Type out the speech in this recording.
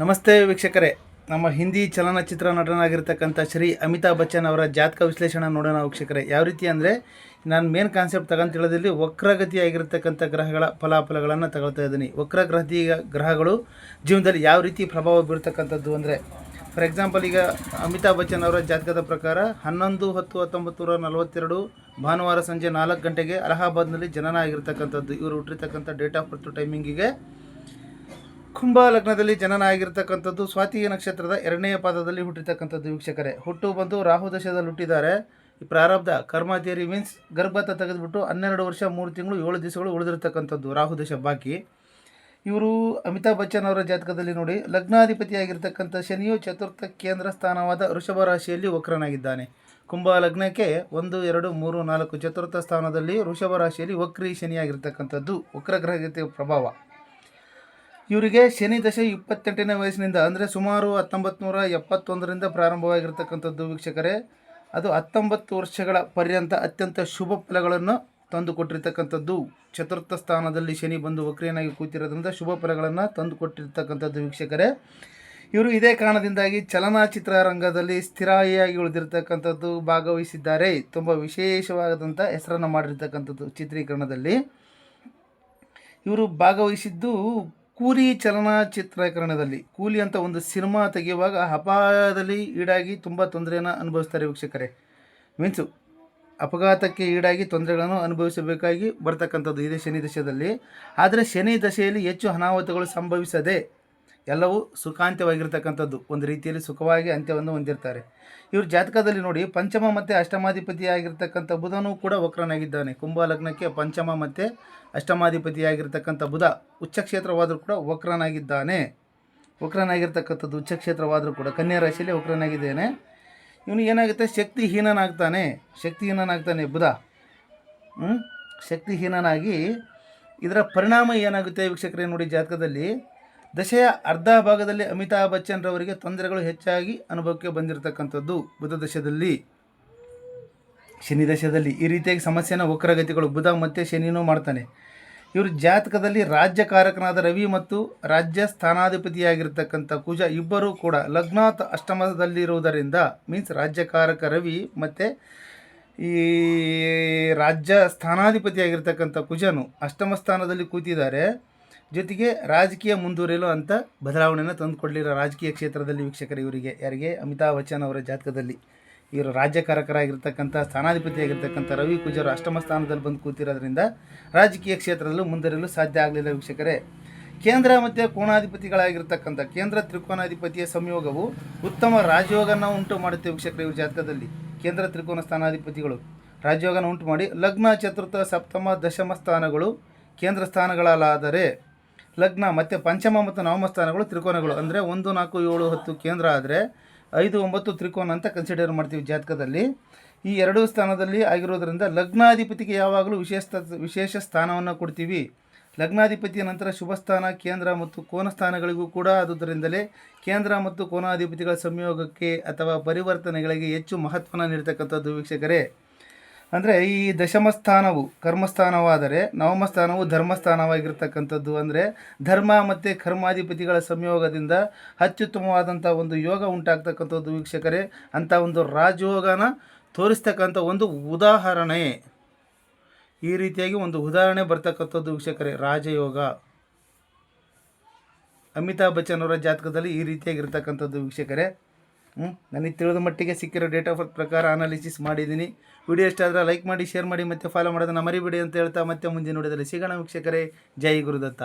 ನಮಸ್ತೆ ವೀಕ್ಷಕರೇ, ನಮ್ಮ ಹಿಂದಿ ಚಲನಚಿತ್ರ ನಟನಾಗಿರ್ತಕ್ಕಂಥ ಶ್ರೀ ಅಮಿತಾಬ್ ಬಚ್ಚನ್ ಅವರ ಜಾತಕ ವಿಶ್ಲೇಷಣೆ ನೋಡೋಣ ವೀಕ್ಷಕರೇ. ಯಾವ ರೀತಿ ಅಂದರೆ, ನಾನು ಮೇನ್ ಕಾನ್ಸೆಪ್ಟ್ ತಗೊಂತಿಳೋದ್ರಲ್ಲಿ ವಕ್ರಗತಿಯಾಗಿರ್ತಕ್ಕಂಥ ಗ್ರಹಗಳ ಫಲಾಫಲಗಳನ್ನು ತಗೊಳ್ತಾ ಇದ್ದೀನಿ. ವಕ್ರಗತಿಯ ಗ್ರಹಗಳು ಜೀವನದಲ್ಲಿ ಯಾವ ರೀತಿ ಪ್ರಭಾವ ಬೀರ್ತಕ್ಕಂಥದ್ದು ಅಂದರೆ, ಫಾರ್ ಎಕ್ಸಾಂಪಲ್ ಈಗ ಅಮಿತಾಬ್ ಬಚ್ಚನ್ ಅವರ ಜಾತಕದ ಪ್ರಕಾರ 11/10/1942 ಭಾನುವಾರ ಸಂಜೆ 4 ಗಂಟೆಗೆ ಅಲಹಾಬಾದ್ನಲ್ಲಿ ಜನನ ಆಗಿರ್ತಕ್ಕಂಥದ್ದು. ಇವರು ಹುಟ್ಟಿರ್ತಕ್ಕಂಥ ಡೇಟ್ ಆಫ್ ಬರ್ತ್ ಟೈಮಿಂಗಿಗೆ ಕುಂಭ ಲಗ್ನದಲ್ಲಿ ಜನನ ಆಗಿರ್ತಕ್ಕಂಥದ್ದು. ಸ್ವಾತಿ ನಕ್ಷತ್ರದ 2ನೇ ಪಾದದಲ್ಲಿ ಹುಟ್ಟಿರ್ತಕ್ಕಂಥದ್ದು ವೀಕ್ಷಕರೇ. ಹುಟ್ಟು ಬಂದು ರಾಹು ದಶದಲ್ಲಿ ಹುಟ್ಟಿದ್ದಾರೆ. ಈ ಪ್ರಾರಬ್ಧ ಕರ್ಮ ಥಿಯರಿ ಮೀನ್ಸ್ ಗರ್ಭತ ತೆಗೆದುಬಿಟ್ಟು 12 ವರ್ಷ 3 ತಿಂಗಳು 7 ದಿವಸಗಳು ಉಳಿದಿರ್ತಕ್ಕಂಥದ್ದು ರಾಹು ದಶ ಬಾಕಿ. ಇವರು ಅಮಿತಾಬ್ ಬಚ್ಚನ್ ಅವರ ಜಾತಕದಲ್ಲಿ ನೋಡಿ, ಲಗ್ನಾಧಿಪತಿಯಾಗಿರ್ತಕ್ಕಂಥ ಶನಿಯು ಚತುರ್ಥ ಕೇಂದ್ರ ಸ್ಥಾನವಾದ ವೃಷಭ ರಾಶಿಯಲ್ಲಿ ವಕ್ರನಾಗಿದ್ದಾನೆ. ಕುಂಭ ಲಗ್ನಕ್ಕೆ 1, 2, 3, 4 ಚತುರ್ಥ ಸ್ಥಾನದಲ್ಲಿ ವೃಷಭ ರಾಶಿಯಲ್ಲಿ ವಕ್ರಿ ಶನಿಯಾಗಿರ್ತಕ್ಕಂಥದ್ದು ವಕ್ರಗ್ರಹದ ಪ್ರಭಾವ. ಇವರಿಗೆ ಶನಿ ದಶೆ 28ನೇ ವಯಸ್ಸಿನಿಂದ ಅಂದರೆ ಸುಮಾರು 1971ರಿಂದ ಪ್ರಾರಂಭವಾಗಿರ್ತಕ್ಕಂಥದ್ದು ವೀಕ್ಷಕರೇ. ಅದು 19 ವರ್ಷಗಳ ಪರ್ಯಂತ ಅತ್ಯಂತ ಶುಭ ಫಲಗಳನ್ನು ತಂದು ಕೊಟ್ಟಿರ್ತಕ್ಕಂಥದ್ದು. ಚತುರ್ಥ ಸ್ಥಾನದಲ್ಲಿ ಶನಿ ಬಂದು ವಕ್ರಿಯನಾಗಿ ಕೂತಿರೋದ್ರಿಂದ ಶುಭ ಫಲಗಳನ್ನು ತಂದು ಕೊಟ್ಟಿರ್ತಕ್ಕಂಥದ್ದು ವೀಕ್ಷಕರೇ. ಇವರು ಇದೇ ಕಾರಣದಿಂದಾಗಿ ಚಲನಚಿತ್ರ ರಂಗದಲ್ಲಿ ಸ್ಥಿರಾಯಿಯಾಗಿ ಉಳಿದಿರ್ತಕ್ಕಂಥದ್ದು, ಭಾಗವಹಿಸಿದ್ದಾರೆ. ತುಂಬ ವಿಶೇಷವಾದಂಥ ಹೆಸರನ್ನು ಮಾಡಿರ್ತಕ್ಕಂಥದ್ದು ಚಿತ್ರೀಕರಣದಲ್ಲಿ. ಇವರು ಭಾಗವಹಿಸಿದ್ದು ಕೂಲಿ ಚಲನಚಿತ್ರೀಕರಣದಲ್ಲಿ. ಕೂಲಿ ಅಂತ ಒಂದು ಸಿನಿಮಾ ತೆಗೆಯುವಾಗ ಅಪಾಯದಲ್ಲಿ ಈಡಾಗಿ ತುಂಬ ತೊಂದರೆಯನ್ನು ಅನುಭವಿಸ್ತಾರೆ ವೀಕ್ಷಕರೇ. ಮೀನ್ಸು ಅಪಘಾತಕ್ಕೆ ಈಡಾಗಿ ತೊಂದರೆಗಳನ್ನು ಅನುಭವಿಸಬೇಕಾಗಿ ಬರ್ತಕ್ಕಂಥದ್ದು ಇದೇ ಶನಿ ದಶೆಯಲ್ಲಿ. ಆದರೆ ಶನಿ ದಶೆಯಲ್ಲಿ ಹೆಚ್ಚು ಅನಾಹುತಗಳು ಸಂಭವಿಸದೆ ಎಲ್ಲವೂ ಸುಖಾಂತ್ಯವಾಗಿರ್ತಕ್ಕಂಥದ್ದು, ಒಂದು ರೀತಿಯಲ್ಲಿ ಸುಖವಾಗಿ ಅಂತ್ಯವನ್ನು ಹೊಂದಿರ್ತಾರೆ. ಇವ್ರ ಜಾತಕದಲ್ಲಿ ನೋಡಿ, ಪಂಚಮ ಮತ್ತು ಅಷ್ಟಮಾಧಿಪತಿಯಾಗಿರ್ತಕ್ಕಂಥ ಬುಧನೂ ಕೂಡ ವಕ್ರನಾಗಿದ್ದಾನೆ. ಕುಂಭ ಲಗ್ನಕ್ಕೆ ಪಂಚಮ ಮತ್ತು ಅಷ್ಟಮಾಧಿಪತಿಯಾಗಿರ್ತಕ್ಕಂಥ ಬುಧ ಉಚ್ಚಕ್ಷೇತ್ರವಾದರೂ ಕೂಡ ವಕ್ರನಾಗಿರ್ತಕ್ಕಂಥದ್ದು ಉಚ್ಚಕ್ಷೇತ್ರವಾದರೂ ಕೂಡ ಕನ್ಯಾ ರಾಶಿಯಲ್ಲಿ ವಕ್ರನಾಗಿದ್ದೇನೆ. ಇವನು ಏನಾಗುತ್ತೆ, ಶಕ್ತಿಹೀನನಾಗ್ತಾನೆ ಬುಧ. ಶಕ್ತಿಹೀನನಾಗಿ ಇದರ ಪರಿಣಾಮ ಏನಾಗುತ್ತೆ ವೀಕ್ಷಕರೇ ನೋಡಿ, ಜಾತಕದಲ್ಲಿ ದಶೆಯ ಅರ್ಧ ಭಾಗದಲ್ಲಿ ಅಮಿತಾಬ್ ಬಚ್ಚನ್ ರವರಿಗೆ ತೊಂದರೆಗಳು ಹೆಚ್ಚಾಗಿ ಅನುಭವಕ್ಕೆ ಬಂದಿರತಕ್ಕಂಥದ್ದು ಬುಧ ದಶದಲ್ಲಿ. ಶನಿ ದಶದಲ್ಲಿ ಈ ರೀತಿಯಾಗಿ ಸಮಸ್ಯೆನ ವಕ್ರಗತಿಗಳು ಬುಧ ಮತ್ತು ಶನಿನೂ ಮಾಡ್ತಾನೆ. ಇವರು ಜಾತಕದಲ್ಲಿ ರಾಜ್ಯಕಾರಕನಾದ ರವಿ ಮತ್ತು ರಾಜ್ಯ ಸ್ಥಾನಾಧಿಪತಿಯಾಗಿರ್ತಕ್ಕಂಥ ಕುಜ ಇಬ್ಬರೂ ಕೂಡ ಲಗ್ನಾತ್ ಅಷ್ಟಮದಲ್ಲಿರುವುದರಿಂದ, ಮೀನ್ಸ್ ರಾಜ್ಯಕಾರಕ ರವಿ ಮತ್ತು ಈ ರಾಜ್ಯ ಸ್ಥಾನಾಧಿಪತಿಯಾಗಿರ್ತಕ್ಕಂಥ ಕುಜನು ಅಷ್ಟಮ ಸ್ಥಾನದಲ್ಲಿ ಕೂತಿದ್ದಾರೆ. ಜೊತೆಗೆ ರಾಜಕೀಯ ಮುಂದುವರಿಯಲು ಅಂತ ಬದಲಾವಣೆಯನ್ನು ತಂದುಕೊಡಲಿಲ್ಲ ರಾಜಕೀಯ ಕ್ಷೇತ್ರದಲ್ಲಿ ವೀಕ್ಷಕರು. ಇವರಿಗೆ ಯಾರಿಗೆ, ಅಮಿತಾಬ್ ಬಚ್ಚನ್ ಅವರ ಜಾತಕದಲ್ಲಿ ಇವರು ರಾಜ್ಯಕಾರಕರಾಗಿರ್ತಕ್ಕಂಥ ಸ್ಥಾನಾಧಿಪತಿಯಾಗಿರ್ತಕ್ಕಂಥ ರವಿ ಕುಜರು ಅಷ್ಟಮ ಸ್ಥಾನದಲ್ಲಿ ಬಂದು ಕೂತಿರೋದ್ರಿಂದ ರಾಜಕೀಯ ಕ್ಷೇತ್ರದಲ್ಲೂ ಮುಂದುವರಿಯಲು ಸಾಧ್ಯ ಆಗಲಿಲ್ಲ ವೀಕ್ಷಕರೇ. ಕೇಂದ್ರ ಮತ್ತು ಕೋಣಾಧಿಪತಿಗಳಾಗಿರ್ತಕ್ಕಂಥ ಕೇಂದ್ರ ತ್ರಿಕೋನಾಧಿಪತಿಯ ಸಂಯೋಗವು ಉತ್ತಮ ರಾಜಯೋಗನ ಉಂಟು ಮಾಡುತ್ತೆ ವೀಕ್ಷಕರೇ. ಇವ್ರ ಜಾತಕದಲ್ಲಿ ಕೇಂದ್ರ ತ್ರಿಕೋನ ಸ್ಥಾನಾಧಿಪತಿಗಳು ರಾಜಯೋಗನ ಉಂಟು ಮಾಡಿ ಲಗ್ನ ಚತುರ್ಥ ಸಪ್ತಮ ದಶಮ ಸ್ಥಾನಗಳು ಕೇಂದ್ರ ಸ್ಥಾನಗಳಲ್ಲಾದರೆ, ಲಗ್ನ ಮತ್ತು ಪಂಚಮ ಮತ್ತು ನವಮ ಸ್ಥಾನಗಳು ತ್ರಿಕೋನಗಳು. ಅಂದರೆ 1, 4, 7, 10 ಕೇಂದ್ರ ಆದರೆ 5, 9 ತ್ರಿಕೋನ ಅಂತ ಕನ್ಸಿಡರ್ ಮಾಡ್ತೀವಿ ಜಾತಕದಲ್ಲಿ. ಈ 2 ಸ್ಥಾನದಲ್ಲಿ ಆಗಿರೋದ್ರಿಂದ ಲಗ್ನಾಧಿಪತಿಗೆ ಯಾವಾಗಲೂ ವಿಶೇಷ ಸ್ಥಾನವನ್ನು ಕೊಡ್ತೀವಿ. ಲಗ್ನಾಧಿಪತಿಯ ನಂತರ ಶುಭ ಸ್ಥಾನ ಕೇಂದ್ರ ಮತ್ತು ಕೋನ ಸ್ಥಾನಗಳಿಗೂ ಕೂಡ. ಆದುದರಿಂದಲೇ ಕೇಂದ್ರ ಮತ್ತು ಕೋನಾಧಿಪತಿಗಳ ಸಂಯೋಗಕ್ಕೆ ಅಥವಾ ಪರಿವರ್ತನೆಗಳಿಗೆ ಹೆಚ್ಚು ಮಹತ್ವನ ನೀಡ್ತಕ್ಕಂಥದ್ದು ವೀಕ್ಷಕರೇ. ಅಂದರೆ ಈ ದಶಮ ಸ್ಥಾನವು ಕರ್ಮಸ್ಥಾನವಾದರೆ ನವಮ ಸ್ಥಾನವು ಧರ್ಮಸ್ಥಾನವಾಗಿರ್ತಕ್ಕಂಥದ್ದು. ಅಂದರೆ ಧರ್ಮ ಮತ್ತು ಕರ್ಮಾಧಿಪತಿಗಳ ಸಂಯೋಗದಿಂದ ಅತ್ಯುತ್ತಮವಾದಂಥ ಒಂದು ಯೋಗ ಉಂಟಾಗ್ತಕ್ಕಂಥದ್ದು ವೀಕ್ಷಕರೇ. ಅಂಥ ಒಂದು ರಾಜಯೋಗನ ತೋರಿಸ್ತಕ್ಕಂಥ ಒಂದು ಉದಾಹರಣೆ, ಈ ರೀತಿಯಾಗಿ ಒಂದು ಉದಾಹರಣೆ ಬರ್ತಕ್ಕಂಥದ್ದು ವೀಕ್ಷಕರೇ ರಾಜಯೋಗ. ಅಮಿತಾಬ್ ಬಚ್ಚನ್ ಅವರ ಜಾತಕದಲ್ಲಿ ಈ ರೀತಿಯಾಗಿರ್ತಕ್ಕಂಥದ್ದು ವೀಕ್ಷಕರೇ. ನನಗೆ ತಿಳಿದ ಮಟ್ಟಿಗೆ ಸಿಕ್ಕಿರೋ ಡೇಟ್ ಆಫ್ ಬರ್ತ್ ಪ್ರಕಾರ ಅನಾಲಿಸಿಸ್ ಮಾಡಿದ್ದೀನಿ. ವಿಡಿಯೋ ಇಷ್ಟ ಆದರೆ ಲೈಕ್ ಮಾಡಿ, ಶೇರ್ ಮಾಡಿ ಮತ್ತು ಫಾಲೋ ಮಾಡೋದನ್ನು ಮರಿಬೇಡಿ ಅಂತ ಹೇಳ್ತಾ ಮತ್ತೆ ಮುಂದಿನ ವಿಡಿಯೋದಲ್ಲಿ ಸಿಗೋಣ ವೀಕ್ಷಕರೇ. ಜೈ ಗುರುದತ್ತ.